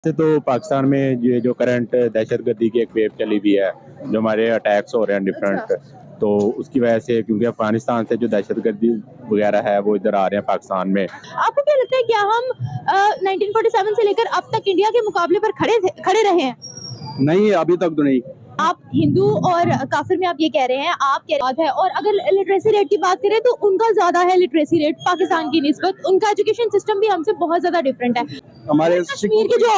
से तो पाकिस्तान में ये जो करंट दहशतगर्दी की एक वेव चली हुई है, जो हमारे अटैक्स हो रहे हैं डिफरेंट, तो उसकी वजह से क्योंकि अफगानिस्तान से जो दहशतगर्दी वगैरह है वो इधर आ रहे हैं पाकिस्तान में। आपको क्या लगता है क्या हम 1947 से लेकर अब तक इंडिया के मुकाबले पर खड़े रहे हैं? नहीं, अभी तक तो नहीं। आप हिंदू और काफिर में आप ये कह रहे हैं, आप कह रहे हैं, और अगर लिटरेसी रेट की बात करें तो उनका ज्यादा है लिटरेसी रेट पाकिस्तान की निस्बत। उनका एजुकेशन सिस्टम भी हमसे बहुत ज्यादा डिफरेंट है। हमारे कश्मीर के जो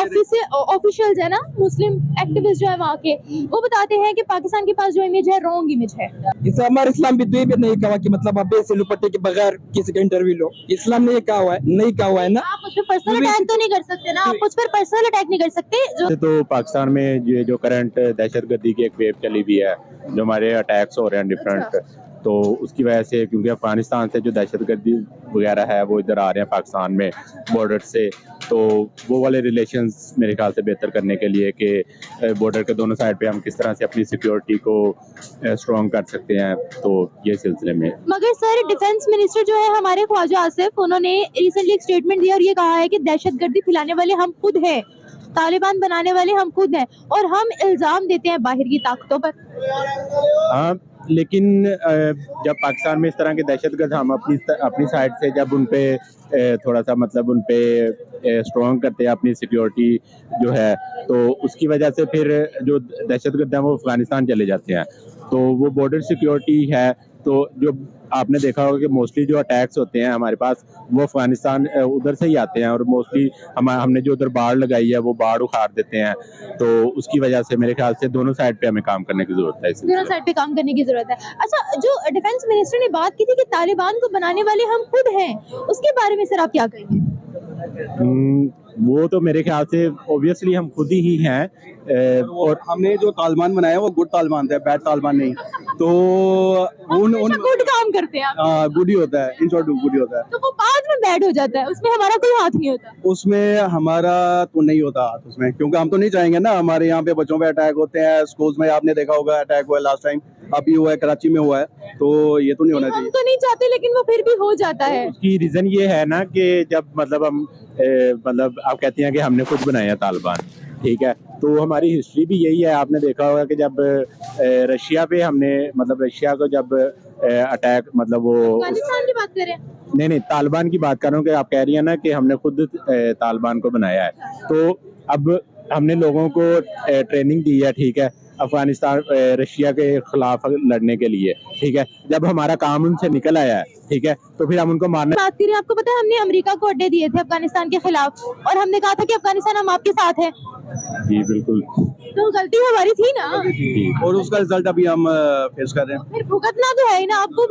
ऑफिशियल्स है ना, मुस्लिम एक्टिविस्ट जो है वहाँ के, वो बताते हैं कि पाकिस्तान के पास जो इमेज है रॉन्ग इमेज है। इसे हमारे इस्लाम भी नहीं कहा कि मतलब आप ऐसे लुपट्टे के बगैर किसी का इंटरव्यू लो। इस्लाम ने ये कहा हुआ है, नहीं कहा हुआ है ना। आप उस पर पर्सनल अटैक तो नहीं कर सकते ना, आप उस पर पर्सनल अटैक नहीं कर सकते। तो पाकिस्तान में ये जो करंट दहशतगर्दी की एक वेव चली हुई है, जो हमारे अटैक्स हो रहे हैं डिफरेंट, तो उसकी वजह से क्योंकि अफगानिस्तान से जो दहशतगर्दी वगैरह है वो इधर आ रहे हैं पाकिस्तान में बॉर्डर से, तो वो वाले रिलेशंस मेरे ख्याल से बेहतर करने के लिए कि बॉर्डर के दोनों साइड पे हम किस तरह से अपनी सिक्योरिटी को स्ट्रॉन्ग कर सकते हैं, तो ये सिलसिले में। मगर सर, डिफेंस मिनिस्टर जो है हमारे ख्वाजा आसिफ, उन्होंने रिसेंटली एक स्टेटमेंट दिया और ये कहा है कि दहशतगर्दी फैलाने वाले हम खुद हैं, तालिबान बनाने वाले हम खुद हैं, और हम इल्जाम देते हैं बाहर की ताकतों पर। हाँ, लेकिन जब पाकिस्तान में इस तरह के दहशतगर्द हम अपनी साइड से जब उन पे थोड़ा सा मतलब उन पे स्ट्रॉन्ग करते हैं अपनी सिक्योरिटी जो है, तो उसकी वजह से फिर जो दहशतगर्द हैं वो अफगानिस्तान चले जाते हैं, तो वो बॉर्डर सिक्योरिटी है। तो जो आपने देखा होगा कि मोस्टली जो अटैक्स होते हैं हमारे पास वो अफगानिस्तान उधर से ही आते हैं, और मोस्टली हमने जो उधर बाढ़ लगाई है वो बाढ़ उखाड़ देते हैं, तो उसकी वजह से मेरे ख्याल से दोनों साइड पे हमें काम करने की जरूरत है। दोनों साइड पे काम करने की जरूरत है। अच्छा, जो डिफेंस मिनिस्टर ने बात की थी कि तालिबान को बनाने वाले हम खुद हैं, उसके बारे में सर आप क्या कहेंगे? वो तो मेरे ख्याल से ऑब्वियसली हम खुद ही हैं, और हमने जो तालिबान बनाया वो गुड तालिबान था, बैड तालिबान नहीं। तो उन गुड काम करते हैं आप। गुड ही होता है, इन शॉर्ट गुड ही होता है। तो वो बाद में बैड हो जाता है, उसमें हमारा कोई हाथ नहीं होता। उसमें हमारा तो नहीं होता हाथ उसमें, क्योंकि हम तो नहीं चाहेंगे ना हमारे यहाँ पे बच्चों पे अटैक होते हैं। स्कूल्स में आपने देखा होगा अटैक हुआ है लास्ट टाइम, अभी हुआ है कराची में हुआ है, तो ये तो नहीं होना चाहिए। हम तो नहीं चाहते, लेकिन वो फिर भी हो जाता है। उसकी रीजन ये है ना कि जब मतलब हम मतलब आप कहती हैं कि हमने खुद बनाया तालिबान, ठीक है, तो हमारी हिस्ट्री भी यही है। आपने देखा होगा कि जब रशिया पे हमने मतलब रशिया को जब अटैक मतलब वो अफगानिस्तान की बात करें, नहीं तालिबान की बात कर रहा हूँ कि आप कह रही है ना कि हमने खुद तालिबान को बनाया है, तो अब हमने लोगों को ट्रेनिंग दी है, ठीक है, अफगानिस्तान रशिया के खिलाफ लड़ने के लिए, ठीक है, जब हमारा काम उनसे निकल आया है, ठीक है, तो फिर हम उनको मारने बात करें। आपको पता है हमने अमेरिका को अड्डे दिए थे अफगानिस्तान के खिलाफ, और हमने कहा था कि अफगानिस्तान हम आपके साथ है। जी बिल्कुल, तो गलती हमारी थी ना, और उसका रिजल्ट अभी हम फेस कर रहे हैं। फिर भुगतना तो है ही ना आपको।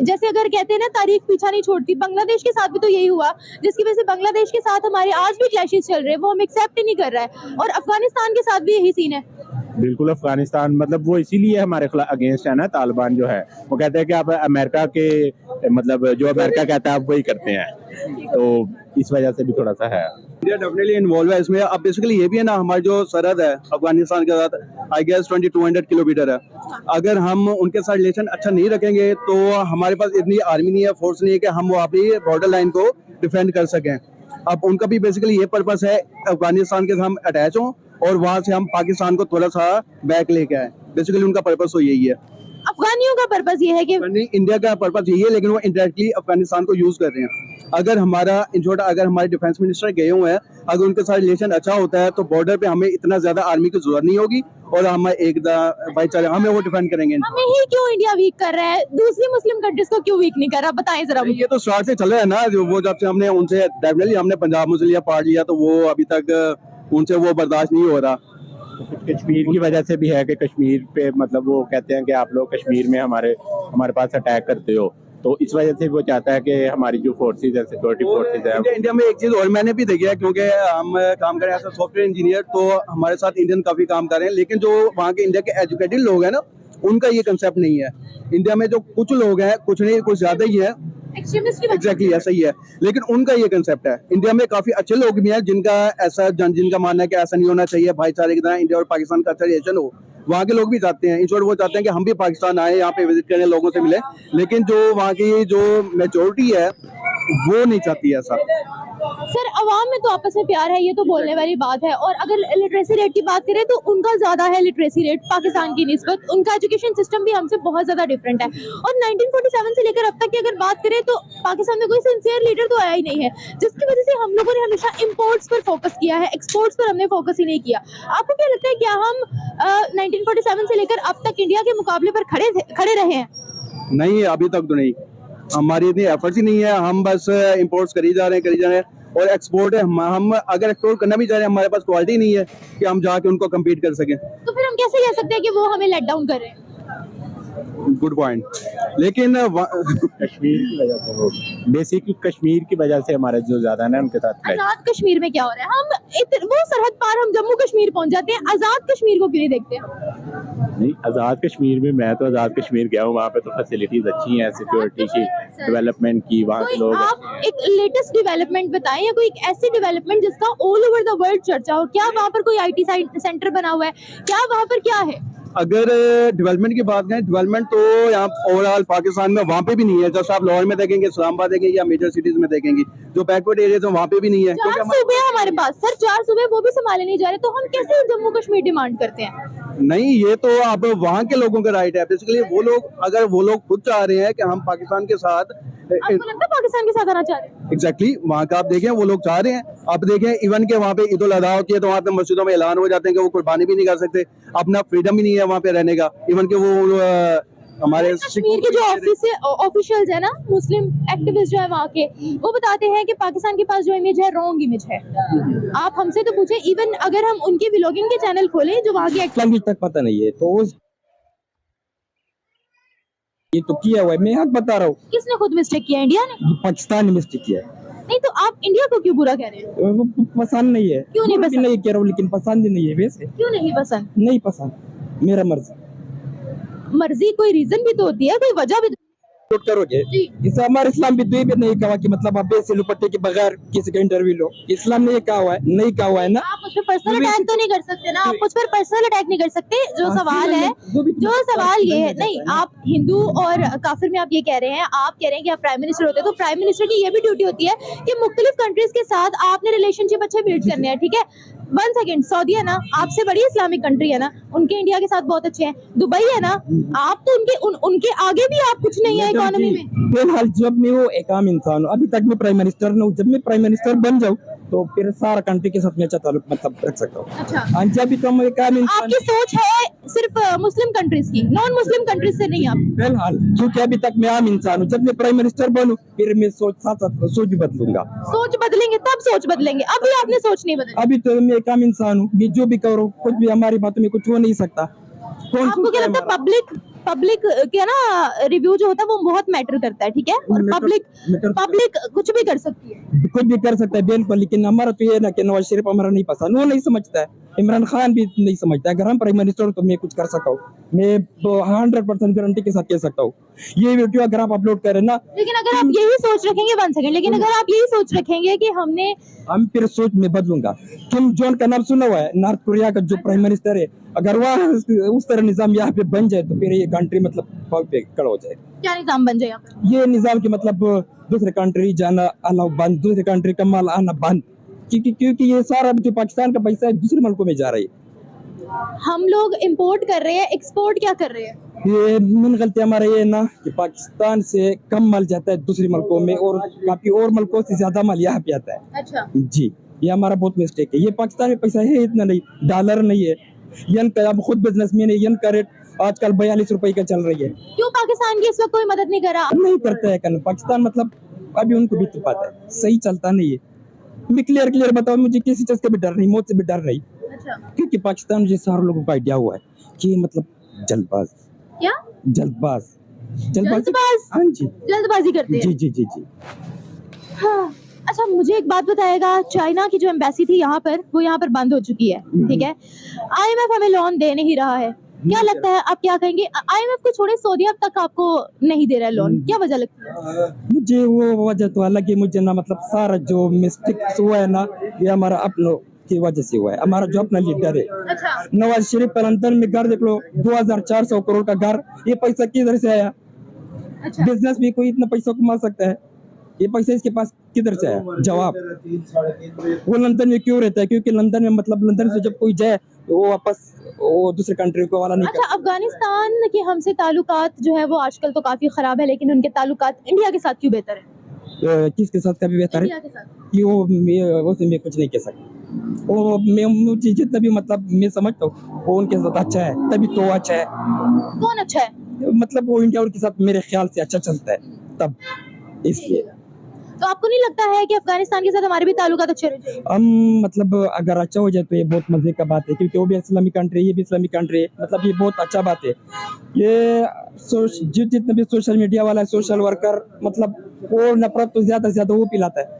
जैसे अगर कहते हैं ना, तारीख पीछा नहीं छोड़ती, बांग्लादेश के साथ भी तो यही हुआ, जिसकी वजह से बांग्लादेश के साथ हमारे आज भी क्लैशेस चल रहे हैं, वो हम एक्सेप्ट ही नहीं कर रहा है, और अफगानिस्तान के साथ भी यही सीन है। बिल्कुल। अफगानिस्तान मतलब वो इसीलिए हमारे अगेंस्ट है ना, तालिबान जो है वो कहते हैं कि आप अमेरिका के मतलब जो अमेरिका कहता है आप वही करते हैं, तो इस वजह से भी थोड़ा सा है। इंडिया डेफिनेटली इन्वॉल्व है इसमें। अब बेसिकली ये भी है ना, हमारी जो सरहद है अफगानिस्तान के साथ आई गेस 2200 किलोमीटर है। अगर हम उनके साथ रिलेशन अच्छा नहीं रखेंगे तो हमारे पास इतनी आर्मी नहीं है, फोर्स नहीं है कि हम वहाँ पे बॉर्डर लाइन को डिफेंड कर सकें। अब उनका भी बेसिकली ये पर्पस है अफगानिस्तान के साथ हम अटैच हों और वहाँ से हम पाकिस्तान को थोड़ा सा बैक लेके आए। बेसिकली उनका पर्पस तो यही है। अफगानियों का पर्पस ये है कि इंडिया का पर्पस यही है, लेकिन वो इंडायरेक्टली अफगानिस्तान को यूज कर रहे हैं। अगर हमारा इंशोर्ट अगर हमारे डिफेंस मिनिस्टर गए हुए हैं, अगर उनके साथ रिलेशन अच्छा होता है तो बॉर्डर पे हमें इतना ज्यादा आर्मी की जरूरत नहीं होगी, और हम एक भाईचारे हमें वो डिफेंड करेंगे। हमें ही क्यों इंडिया वीक कर रहा है, दूसरी मुस्लिम कंट्रीज को क्यों वीक नहीं कर रहा, बताएं जरा। ये तो स्टार्ट से चल रहा है ना, जो वो जब से हमने उनसे डेफिनेटली हमने पंजाब मुस्लिम लीग पार्ट लिया, तो वो अभी तक उनसे वो बर्दाश्त नहीं हो रहा। कश्मीर की वजह से भी है कि कश्मीर पे मतलब वो कहते हैं कि आप लोग कश्मीर में हमारे पास अटैक करते हो, तो इस वजह से वो चाहता है कि हमारी जो फोर्सेज है, सिक्योरिटी फोर्सेज है। इंडिया में एक चीज और मैंने भी देखी है, क्योंकि हम काम कर रहे हैं एज सॉफ्टवेयर इंजीनियर, तो हमारे साथ इंडियन काफी काम कर रहे हैं, लेकिन जो वहाँ के इंडिया के एजुकेटेड लोग हैं ना, उनका ये कंसेप्ट नहीं है। इंडिया में जो कुछ लोग हैं, कुछ नहीं कुछ ज्यादा ही है, एग्जैक्टली ऐसा ही है, लेकिन उनका ये कंसेप्ट है। इंडिया में काफी अच्छे लोग भी हैं जिनका मानना है कि ऐसा नहीं होना चाहिए, भाईचारे की तरह इंडिया और पाकिस्तान का अच्छा रिलेशन हो। वहाँ के लोग भी चाहते हैं, इंश्योर वो चाहते हैं कि हम भी पाकिस्तान आए, यहाँ पे विजिट करें, लोगों से मिले, लेकिन जो वहाँ की जो मेजोरिटी है वो नहीं चाहती ऐसा। सर अवाम में तो आपस में प्यार है, ये तो बोलने वाली बात है। और अगर लिटरेसी रेट की बात करें तो उनका ज्यादा है लिटरेसी रेट पाकिस्तान की निस्बत। उनका एजुकेशन सिस्टम भी हमसे बहुत ज्यादा डिफरेंट है। और 1947 से लेकर अब तक की अगर बात करें तो पाकिस्तान में कोई सिंसियर लीडर तो आया ही नहीं है, जिसकी वजह से हम लोगों ने हमेशा इम्पोर्ट्स पर फोकस किया है, एक्सपोर्ट्स पर हमने फोकस ही नहीं किया। आपको क्या लगता है, क्या हम 1947 से लेकर अब तक इंडिया के मुकाबले पर खड़े रहे हैं? नहीं, अभी तक तो नहीं, हमारी इतनी एफर्ट्स ही नहीं है। हम बस इंपोर्ट्स करी जा रहे हैं और एक्सपोर्ट है। हम अगर एक्सपोर्ट करना भी चाह रहे हैं, हमारे पास क्वालिटी नहीं है कि हम जाके उनको कम्पीट कर सकें। तो फिर हम कैसे कह सकते हैं कि वो हमें लेट डाउन कर रहे हैं? Good point. लेकिन कश्मीर की वजह से, वो बेसिकली कश्मीर की वजह से हमारा जो ज्यादा है ना उनके साथ fight। आजाद कश्मीर में क्या हो रहा है? वो सरहद पार हम जम्मू कश्मीर पहुंच जाते हैं, आजाद कश्मीर को क्यों नहीं देखते? नहीं, आजाद कश्मीर में मैं तो आजाद कश्मीर गया हूँ, वहाँ पे तो फैसिलिटीज अच्छी हैं, सिक्योरिटी की, डेवलपमेंट की, वहाँ के कोई लोग। आप एक लेटेस्ट डेवलपमेंट बताएं, या कोई एक ऐसी डेवलपमेंट जिसका ऑल ओवर द वर्ल्ड चर्चा हो। क्या वहाँ पर कोई आईटी सेंटर बना हुआ है? क्या वहाँ पर क्या है? अगर डेवलपमेंट की बात करें, डेवलपमेंट तो यहाँ ओवरऑल पाकिस्तान में वहाँ पे भी नहीं है। जैसे आप लाहौर में देखेंगे, इस्लामाबाद देखेंगे या मेजर सिटीज में देखेंगे, जो बैकवर्ड एरियाज हैं वहाँ पे भी नहीं है। 4 सूबे हैं हमारे पास सर, 4 सूबे वो भी संभाले नहीं जा रहे, तो हम कैसे जम्मू कश्मीर डिमांड करते हैं? नहीं, ये तो अब वहाँ के लोगों का राइट है। बेसिकली वो लोग, अगर वो लोग खुद चाह रहे हैं कि हम पाकिस्तान के साथ, आपको लगता है पाकिस्तान के साथ आना चाह रहे हैं? एग्जैक्टली वहाँ का आप देखें, वो लोग चाह रहे हैं। आप देखें इवन के वहाँ पे ईद उल अजहा होती है तो वहाँ पे मस्जिदों में ऐलान हो जाते हैं कि वो कुर्बानी भी नहीं कर सकते, अपना फ्रीडम ही नहीं है वहाँ पे रहने का। इवन के वो हमारे कश्मीर के जो ऑफिशियल्स है ना, मुस्लिम एक्टिविस्ट जो है वहाँ के, वो बताते हैं कि पाकिस्तान के पास जो इमेज है रॉन्ग इमेज है। आप हमसे तो पूछे, इवन अगर हम उनके व्लॉगिंग के चैनल खोलें जो वहाँ के लैंग्वेज तक पता नहीं है, तो ये तो किया हुआ है। मैं हक बता रहा हूँ, किसने खुद मिस्टेक किया? इंडिया ने? पाकिस्तान ने मिस्टेक किया है। नहीं तो आप इंडिया को क्यों बुरा कह रहे हैं? वो पसंद नहीं है। क्यों नहीं बुरा भी पसंद? नहीं कह रहा हूँ, लेकिन पसंद ही नहीं है। वैसे क्यों नहीं पसंद? नहीं पसंद, मेरा मर्जी। मर्जी कोई रीजन भी तो होती है, कोई वजह भी तो। नोट करोगे, जी। इसे हमारे इस्लाम भी तो ये भी नहीं कहा कि मतलब आप ऐसे लुपट्टे के बगैर किसी का इंटरव्यू लो। इस्लाम ने ये कहा हुआ है, नहीं कहा हुआ है ना। आप उस पर पर्सनल अटैक तो नहीं कर सकते ना, आप उस पर पर्सनल अटैक नहीं कर सकते। जो सवाल है, जो सवाल ये है, नहीं आप हिंदू और काफिर में आप ये कह रहे हैं, आप कह रहे हैं कि आप प्राइम मिनिस्टर होते हैं, तो प्राइम मिनिस्टर की ये भी ड्यूटी होती है कि मुख्तलिफ कंट्रीज के साथ आपने रिलेशनशिप अच्छे बिल्ड करने हैं। ठीक है, 1 सेकेंड, सऊदी है ना, आपसे बड़ी इस्लामिक कंट्री है ना, उनके इंडिया के साथ बहुत अच्छे हैं। दुबई है ना, आप तो उनके आगे भी आप कुछ नहीं है इकोनॉमी में। फिलहाल जब मैं वो एक आम इंसान हूँ, अभी तक मैं प्राइम मिनिस्टर न हूँ। जब मैं प्राइम मिनिस्टर बन जाऊँ तो फिर सारा कंट्री के साथ मैं अच्छा ताल्लुक मतलब रख सकता हूँ। अच्छा, हाँ जी, अभी तो मैं एक आम इंसान। आपकी सोच है सिर्फ मुस्लिम कंट्रीज की, नॉन मुस्लिम कंट्रीज से नहीं? आप फिलहाल क्योंकि अभी तक मैं आम इंसान हूँ, जब मैं प्राइम मिनिस्टर बनूं फिर मैं साथ साथ सोच भी बदलूंगा। सोच बदलेंगे तब सोच बदलेंगे, अभी आपने सोच नहीं बदली। अभी तो मैं एक आम इंसान हूँ, मैं जो भी करूँ कुछ भी हमारी बातों में कुछ हो नहीं सकता। कौन आपको क्या लगता है पब्लिक क्या ना रिव्यू जो होता है वो बहुत मैटर करता है? ठीक है, और पब्लिक कुछ भी कर सकती है, कुछ भी कर सकता है बिल्कुल, लेकिन हमारा तो ये ना कि नवाज शरीफ हमारा नहीं पसंद, वो नहीं समझता है। इमरान खान भी नहीं समझता। अगर हम प्राइम मिनिस्टर हो तो मैं कुछ कर सकता हूँ, मैं 100% गारंटी के साथ कह सकता हूँ। ये वीडियो अगर आप अपलोड करें ना, लेकिन अगर आप यही सोच रखेंगे, 1 सेकंड, लेकिन अगर आप यही सोच रखेंगे कि हम फिर सोच में बदलूंगा। किम जोन का नाम सुना हुआ है, नॉर्थ कोरिया का जो प्राइम मिनिस्टर है, अगर वह उस तरह निजाम यहाँ पे बन जाए तो फिर ये कंट्री मतलब पाँव पे खड़ा हो जाए। क्या निजाम बन जाए? ये निजाम की मतलब दूसरे कंट्री जाना अलाउ बंद, दूसरे कंट्री का माल आना बंद, क्योंकि ये सारा जो पाकिस्तान का पैसा है दूसरे मुल्कों में जा रही है। हम लोग इंपोर्ट कर रहे हैं, एक्सपोर्ट क्या कर रहे हैं? ये मेन गलती हमारा ये ना कि पाकिस्तान से कम माल जाता है दूसरे मुल्कों में और काफी और मुल्कों से ज्यादा माल यहाँ पे आता है। अच्छा जी, ये हमारा बहुत मिस्टेक है। ये पाकिस्तान में पैसा है इतना नहीं, डॉलर नहीं है। यन का अब खुद बिजनेसमैन है, यन का रेट आजकल 42 रुपए का चल रही है। क्यों पाकिस्तान की इस वक्त कोई मदद नहीं कर रहा? नहीं करता है करना पाकिस्तान, मतलब अभी उनको भी पाता है, सही चलता नहीं है। मैं क्लियर बताओ, मुझे किसी चीज का भी डर नहीं, मौत से भी डर नहीं। अच्छा, क्योंकि पाकिस्तान मुझे सारे लोगों का आइडिया हुआ है कि मतलब जल्दबाज, क्या जल्दबाज, हाँ जी, जल्दबाजी करते हैं? जी। हाँ। अच्छा, मुझे एक बात बताएगा, चाइना की जो एम्बेसी थी यहाँ पर, वो यहाँ पर बंद हो चुकी है, ठीक है। IMF हमें लोन दे नहीं रहा है, क्या लगता है आप क्या कहेंगे? IMF को छोड़े सऊदी अब तक आपको नहीं दे रहा है लोन, क्या वजह लगती है? मुझे वो वजह तो अलग है, मुझे ना मतलब सारा जो मिस्टेक हुआ है ना, ये हमारा अपनों की वजह से हुआ है। हमारा जो अपना लीडर है अच्छा, नवाज शरीफ पर लंदन में घर देख लो, 2400 करोड़ का घर, ये पैसा किधर से आया? अच्छा। बिजनेस भी कोई इतना पैसा कमा सकता है? ये पैसा इसके पास किधर से है? जवाब वो लंदन में क्यों रहता है? क्योंकि लंदन में मतलब लंदन से जब कोई जाए तो वो वापस वो दूसरे कंट्री को वाला नहीं अच्छा, अफगानिस्तान के हमसे ताल्लुकात जो है वो आजकल तो काफी खराब है, लेकिन उनके ताल्लुकात इंडिया के साथ क्यों बेहतर है? किसके साथ कभी बेहतर है इंडिया के साथ। कि वो से मैं कुछ नहीं कह सकता। वो मैं मुझे जितना भी मतलब मैं समझता हूँ वो उनके साथ अच्छा है, तभी तो अच्छा है। कौन अच्छा है? मतलब वो इंडिया के साथ मेरे ख्याल से अच्छा चलता है तब, इसलिए तो आपको नहीं लगता है कि अफगानिस्तान के साथ हमारे भी ताल्लुकात अच्छे रहने चाहिए? हम मतलब अगर अच्छा हो जाए तो ये बहुत मजे का बात है, क्योंकि वो भी इस्लामिक कंट्री है, ये भी इस्लामिक कंट्री है, मतलब ये बहुत अच्छा बात है। ये जितने भी सोशल मीडिया वाला है, सोशल वर्कर, मतलब वो नफरत तो ज्यादा से ज्यादा वो पिलाता है।